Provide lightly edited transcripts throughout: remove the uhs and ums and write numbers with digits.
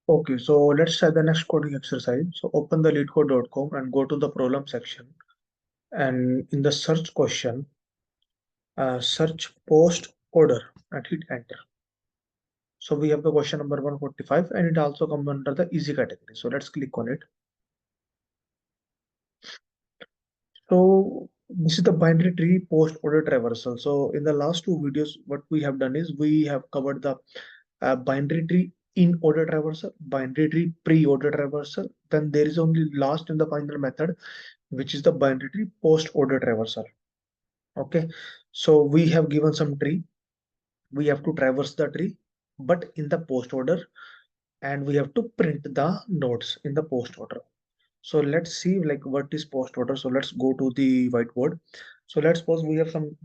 Okay, so let's try the next coding exercise. So open the leetcode.com and go to the problem section. And in the search question, search post order and hit enter. So we have the question number 145 and it also comes under the easy category. So let's click on it. So this is the binary tree post order traversal. So in the last two videos, what we have done is we have covered the binary tree in order traversal, binary tree pre-order traversal. Then there is only last and the final method, which is the binary tree post order traversal. Okay, so we have given some tree, we have to traverse the tree, but in the post order, and we have to print the nodes in the post order. So let's see like what is post order. So let's go to the whiteboard. So let's suppose we have some,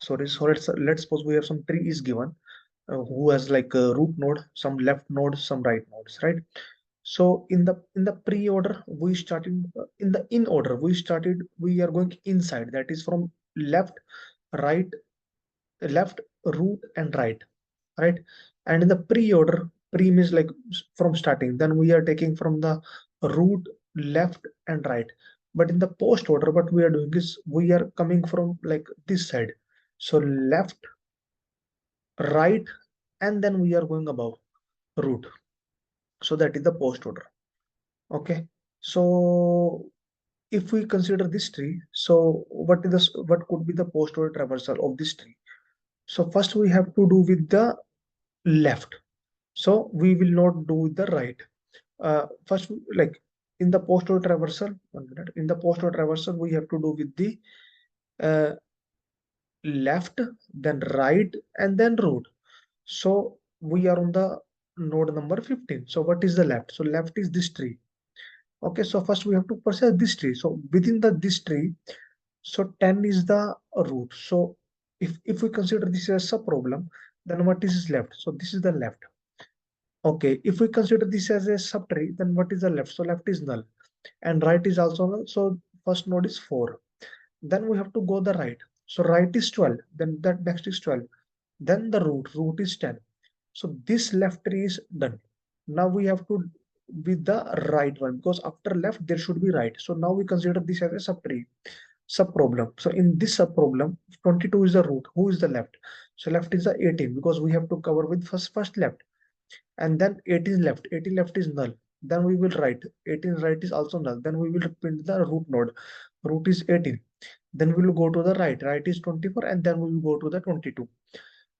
sorry, so let's suppose we have some tree is given, who has like a root node, some left node, some right nodes, right? So in the pre-order we started, in the in order we started, we are going inside, that is from left, right, left, root and right? And in the pre-order, pre means like from starting, then we are taking from the root, left and right. But in the post order, what we are doing is we are coming from like this side, so left, right, and then we are going above root. So that is the post order. Okay, so if we consider this tree, so what is this, what could be the post order traversal of this tree? So first we have to do with the left, so we will not do with the right. First, like in the post order traversal, 1 minute, in the post order traversal we have to do with the uh, left, then right, and then root. So we are on the node number 15. So what is the left? So left is this tree. Okay, so first we have to process this tree. So within the this tree, so 10 is the root. So if we consider this as a problem, then what is left? So this is the left. Okay, if we consider this as a subtree, then what is the left? So left is null and right is also null. So first node is 4. Then we have to go the right. So right is 12. Then that next is 12. Then the root. Root is 10. So this left tree is done. Now we have to with the right one, because after left there should be right. So now we consider this as a subtree, sub problem. So in this sub problem, 22 is the root. Who is the left? So left is the 18, because we have to cover with first left, and then 18 left. 18 left is null. Then we will write 18 right is also null. Then we will print the root node. Root is 18. Then we will go to the right. Right is 24, and then we will go to the 22.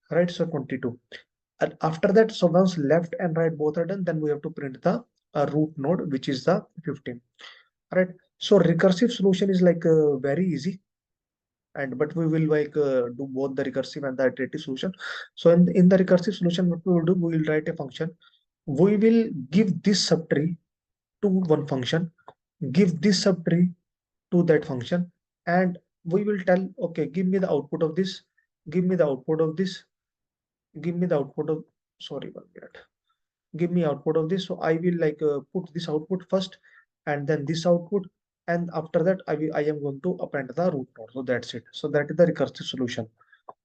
Right, so 22. And after that, so once left and right both are done, then we have to print the root node, which is the 15. Right. So recursive solution is like very easy, and but we will like do both the recursive and the iterative solution. So in the recursive solution, what we will do, we will write a function. We will give this subtree to one function, give this subtree to that function, and we will tell, okay, give me the output of this, give me the output of this, give me the output of, sorry, 1 minute, give me output of this. So I will like put this output first and then this output, and after that I am going to append the root node. So that's it. So that is the recursive solution.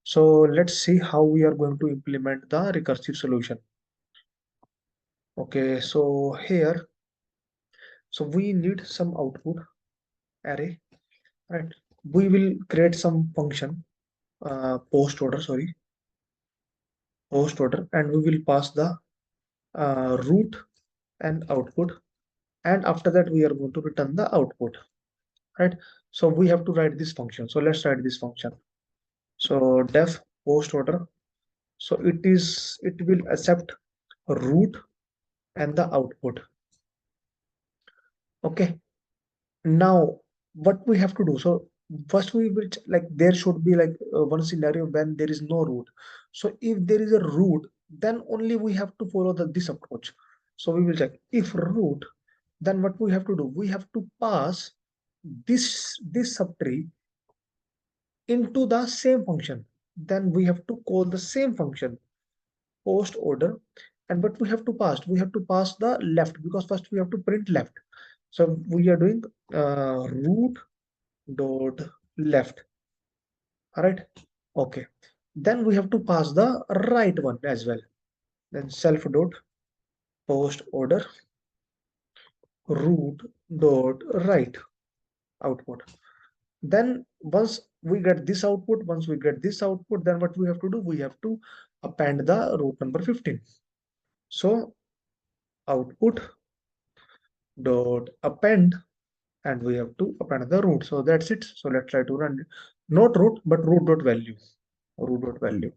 So let's see how we are going to implement the recursive solution. Okay, so here, so we need some output array, right? We will create some function, post order, sorry, post order, and we will pass the root and output, and after that we are going to return the output, right? So we have to write this function. So let's write this function. So def post order, so it will accept root and the output. Okay, now what we have to do, so first we will like there should be like one scenario when there is no root. So if there is a root, then only we have to follow this approach. So we will check if root, then what we have to do, we have to pass this subtree into the same function. Then we have to call the same function post order, and what we have to pass the left, because first we have to print left. So we are doing root dot left. All right, okay. Then we have to pass the right one as well. Then self dot post order root dot write output. Then once we get this output, then what we have to do, we have to append the root number 15. So output dot append, and we have to append the root. So that's it. So let's try to run it. Not root, but root dot value. Root dot value.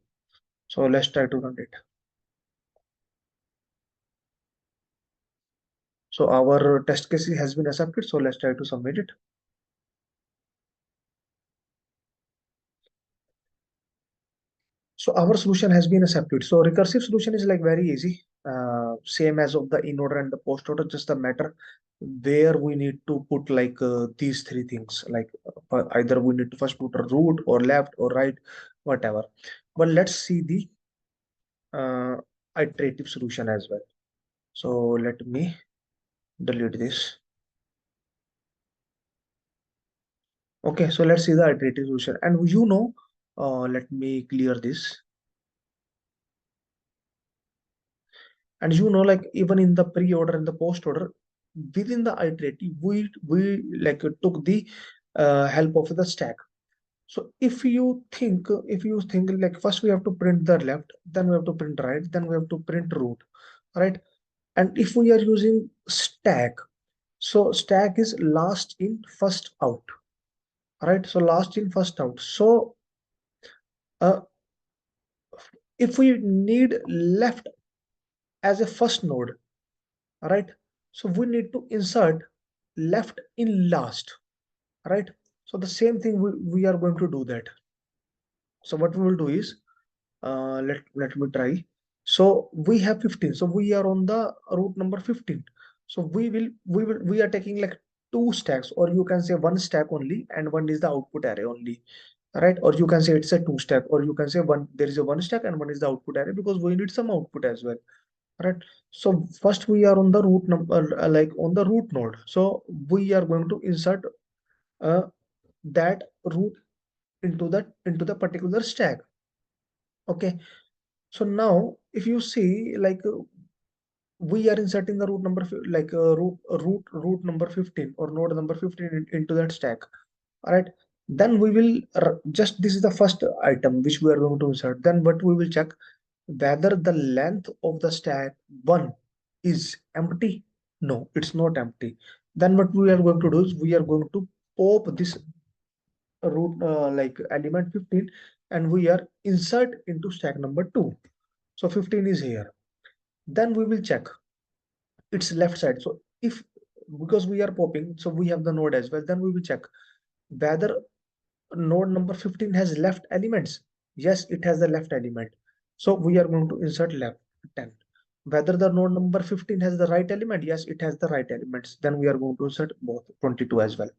So let's try to run it. So our test case has been accepted. So let's try to submit it. So our solution has been accepted. So recursive solution is like very easy, same as of the in order and the post order, just the matter where we need to put like these three things, like either we need to first put a root or left or right, whatever. But let's see the iterative solution as well. So let me delete this. Okay, so let's see the iterative solution. And let me clear this. And like even in the pre-order and the post-order, within the iterative, we like took the help of the stack. So if you think like first we have to print the left, then we have to print right, then we have to print root, right? And if we are using stack, so stack is last in first out, right? So last in first out. So uh, if we need left as a first node, right? So we need to insert left in last, right? So the same thing we are going to do that. So what we will do is, let me try. So we have 15. So we are on the route number 15. So we are taking like two stacks, or you can say one stack only, and one is the output array only, right? Or you can say it's a two stack, or you can say there is a one stack and one is the output array, because we need some output as well, right? So first we are on the root number, like on the root node. So we are going to insert uh, that root into the particular stack. Okay, so now if you see, like we are inserting the root number like root number 15 or node number 15 into that stack. All right, then we will just, this is the first item which we are going to insert. Then what we will check, whether the length of the stack 1 is empty. No, it's not empty. Then what we are going to do is, we are going to pop this root like element 15, and we are insert into stack number 2. So 15 is here. Then we will check its left side. So if, because we are popping, so we have the node as well, then we will check whether node number 15 has left elements. Yes, it has the left element. So we are going to insert left 10. Whether the node number 15 has the right element. Yes, it has the right elements. Then we are going to insert both 22 as well.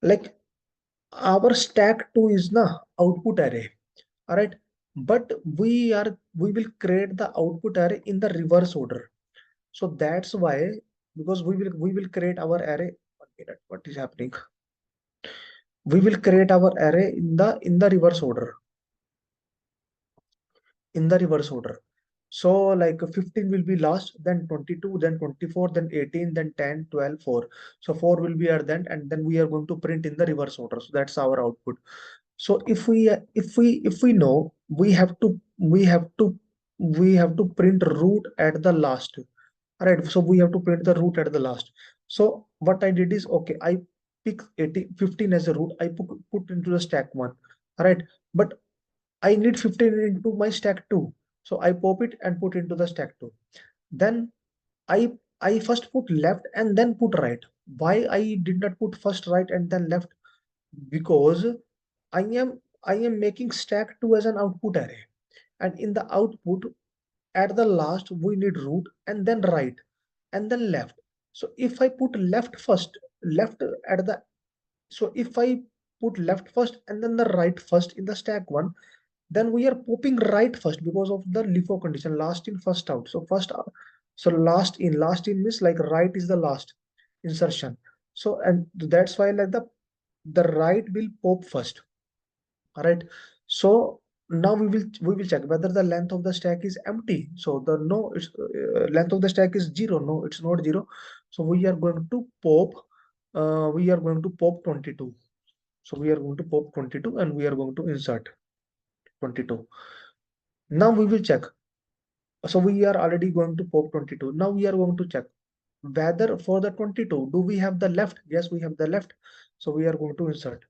Like our stack 2 is the output array. All right. But we will create the output array in the reverse order. So that's why, because we will create our array. 1 minute, what is happening? We will create our array in the reverse order. In the reverse order. So like 15 will be last, then 22, then 24, then 18, then 10, 12, 4. So 4 will be at then, and then we are going to print in the reverse order. So that's our output. So if we know, we have to print root at the last. All right, so we have to print the root at the last. So what I did is, okay, I pick 15 as a root, I put into the stack 1. All right, but I need 15 into my stack 2. So I pop it and put into the stack 2. Then I first put left and then put right. Why I did not put first right and then left? Because I am making stack 2 as an output array. And in the output, at the last, we need root and then right and then left. So if I put left first, left at the so if I put left first and then the right first in the stack 1, then we are popping right first because of the LIFO condition, last in first out. So so last in means like right is the last insertion. So, and that's why like the right will pop first. All right. So now we will check whether the length of the stack is empty. So the no, it's length of the stack is 0. No, it's not 0. So we are going to pop 22. So we are going to pop 22 and we are going to insert 22. Now we will check. So we are already going to pop 22. Now we are going to check whether for the 22, do we have the left? Yes, we have the left. So we are going to insert.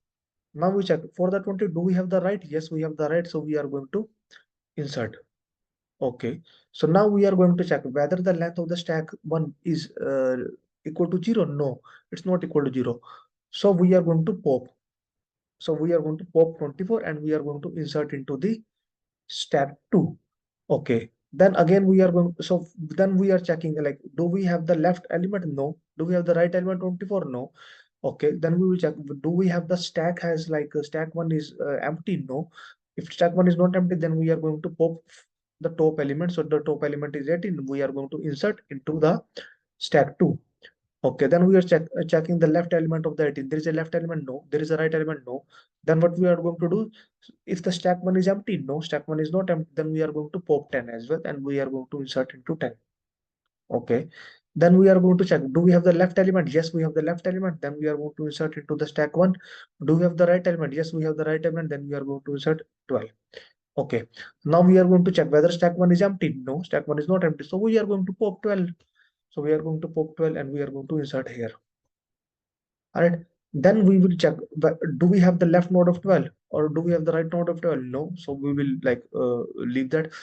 Now we check for the 20, do we have the right? Yes, we have the right. So we are going to insert. Okay. So now we are going to check whether the length of the stack 1 is equal to 0. No, it's not equal to 0. So we are going to pop. So we are going to pop 24 and we are going to insert into the stack 2. Okay. Then again we are going, so then we are checking like, do we have the left element? No. Do we have the right element 24? No. Okay. Then we will check, do we have the stack has like stack 1 is empty? No. If stack 1 is not empty, then we are going to pop the top element. So the top element is 18. We are going to insert into the stack 2. Okay, then we are checking the left element of the 18. There is a left element, no. There is a right element, no. Then what we are going to do, if the stack 1 is empty, no, stack 1 is not empty, then we are going to pop 10 as well, and we are going to insert into 10. Okay, then we are going to check, do we have the left element? Yes, we have the left element. Then we are going to insert into the stack 1. Do we have the right element? Yes, we have the right element. Then we are going to insert 12. Okay, now we are going to check whether stack 1 is empty. No, stack 1 is not empty. So we are going to pop 12. So we are going to pop 12 and we are going to insert here. All right. Then we will check, do we have the left node of 12 or do we have the right node of 12? No. So we will like leave that.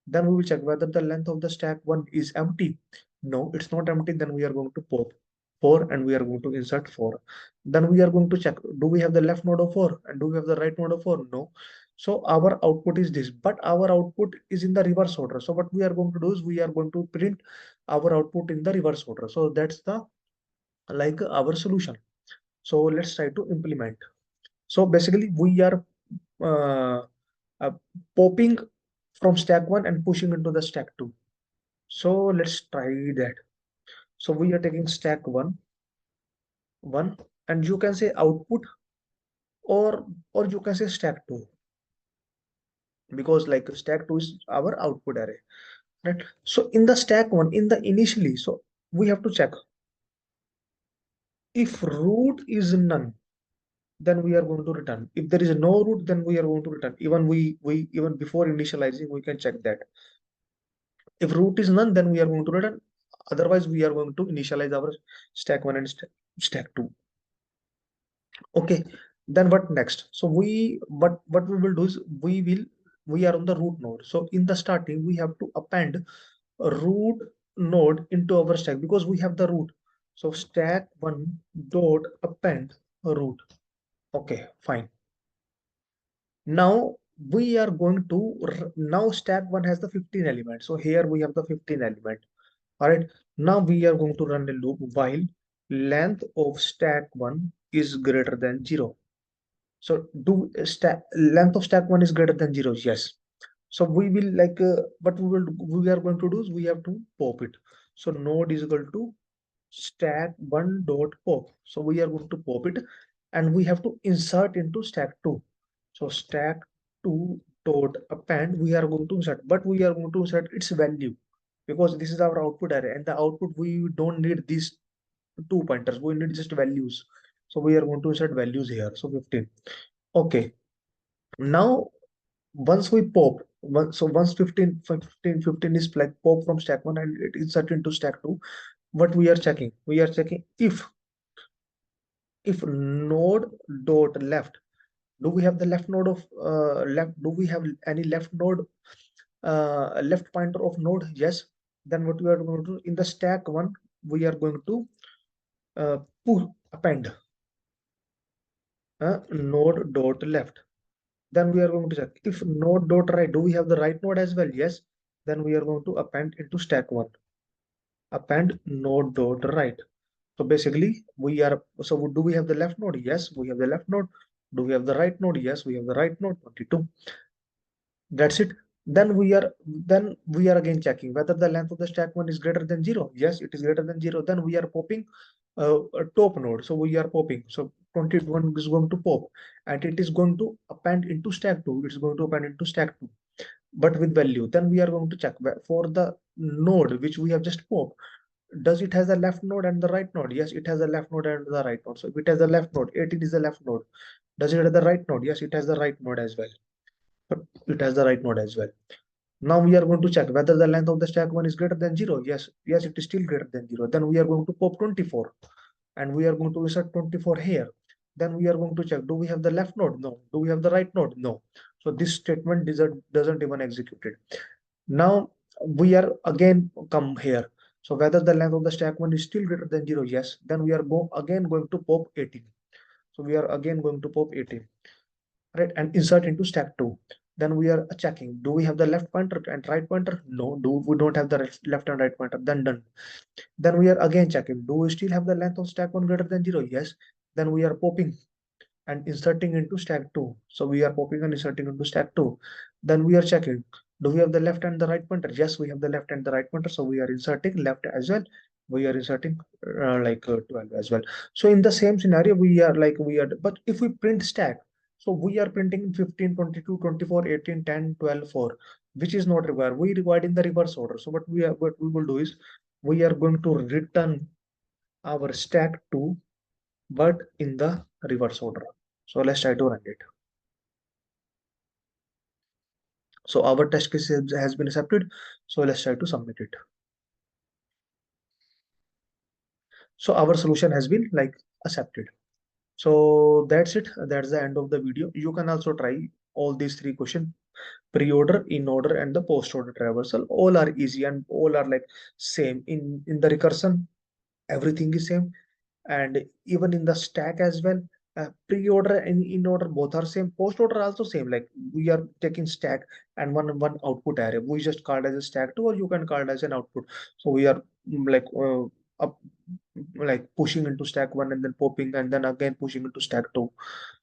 Then we will check whether the length of the stack 1 is empty. No, it's not empty. Then we are going to pop 4 and we are going to insert 4. Then we are going to check, do we have the left node of 4 and do we have the right node of 4? No. So our output is this, but our output is in the reverse order. So what we are going to do is we are going to print our output in the reverse order. So that's the like our solution. So let's try to implement. So basically we are uh, uh, popping from stack 1 and pushing into the stack 2. So let's try that. So we are taking stack 1 and you can say output, or you can say stack 2, because like stack 2 is our output array, right? So in the stack 1, in the initially, so we have to check if root is none, then we are going to return. If there is no root, then we are going to return. Even we even before initializing, we can check that. If root is none, then we are going to return. Otherwise, we are going to initialize our stack 1 and stack 2. Okay, then what next? So what we will do is we are on the root node. So in the starting, we have to append a root node into our stack because we have the root. So stack 1 dot append a root. Okay, fine. Now we are going to now stack 1 has the 15 elements. So here we have the 15 element. All right. Now we are going to run a loop while length of stack 1 is greater than 0. So do stack length of stack 1 is greater than 0. Yes. So we will like what we are going to do is we have to pop it. So node is equal to stack 1 dot pop. So we are going to pop it and we have to insert into stack 2. So stack 2 dot append, we are going to insert, but we are going to insert its value because this is our output array, and the output we don't need these 2 pointers, we need just values. So we are going to insert values here. So 15. Okay. Now once we pop, so once 15 is like pop from stack 1 and it insert into stack 2, what we are checking? We are checking if node dot left, do we have the left node of left, do we have any left node left pointer of node? Yes. Then what we are going to do in the stack 1, we are going to pull append node dot left. Then we are going to check if node dot right, do we have the right node as well? Yes. Then we are going to append into stack 1, append node dot right. So basically we are, so do we have the left node? Yes, we have the left node. Do we have the right node? Yes, we have the right node, 22. That's it. Then we are again checking whether the length of the stack 1 is greater than 0. Yes, it is greater than 0. Then we are popping a top node. So we are popping. So 21 is going to pop, and it is going to append into stack 2. It's going to append into stack 2, but with value. Then we are going to check for the node which we have just popped. Does it has a left node and the right node? Yes, it has a left node and the right node. So if it has a left node, 18 is the left node. Does it have the right node? Yes, it has the right node as well. But it has the right node as well. Now we are going to check whether the length of the stack 1 is greater than 0. Yes, it is still greater than 0. Then we are going to pop 24, and we are going to insert 24 here. Then we are going to check, do we have the left node? No. Do we have the right node? No. So this statement doesn't even execute it. Now we are again come here. So whether the length of the stack 1 is still greater than 0, yes. Then we are again going to pop 18. So we are again going to pop 18, right, and insert into stack 2. Then we are checking, do we have the left pointer and right pointer? No. Do we don't have the left and right pointer? Then done. Then we are again checking, do we still have the length of stack 1 greater than 0? Yes. Then we are popping and inserting into stack 2. So we are popping and inserting into stack 2. Then we are checking, do we have the left and the right pointer? Yes, we have the left and the right pointer. So we are inserting left as well. We are inserting 12 as well. So in the same scenario, but if we print stack, so we are printing 15, 22, 24, 18, 10, 12, 4, which is not required. We required in the reverse order. So what we will do is we are going to return our stack 2, but in the reverse order. So let's try to run it. So our test case has been accepted. So let's try to submit it. So our solution has been like accepted. So that's it. That's the end of the video. You can also try all these three questions: pre-order, in-order, and the post-order traversal. All are easy and all are like same. In the recursion, everything is same. And even in the stack as well, pre-order and in-order both are same. Post-order also same, like we are taking stack and one output array, we just call it as a stack 2, or you can call it as an output. So we are up, like pushing into stack 1 and then popping and then again pushing into stack 2.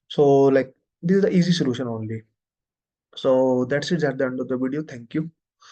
So like this is the easy solution only. So that's it at the end of the video. Thank you.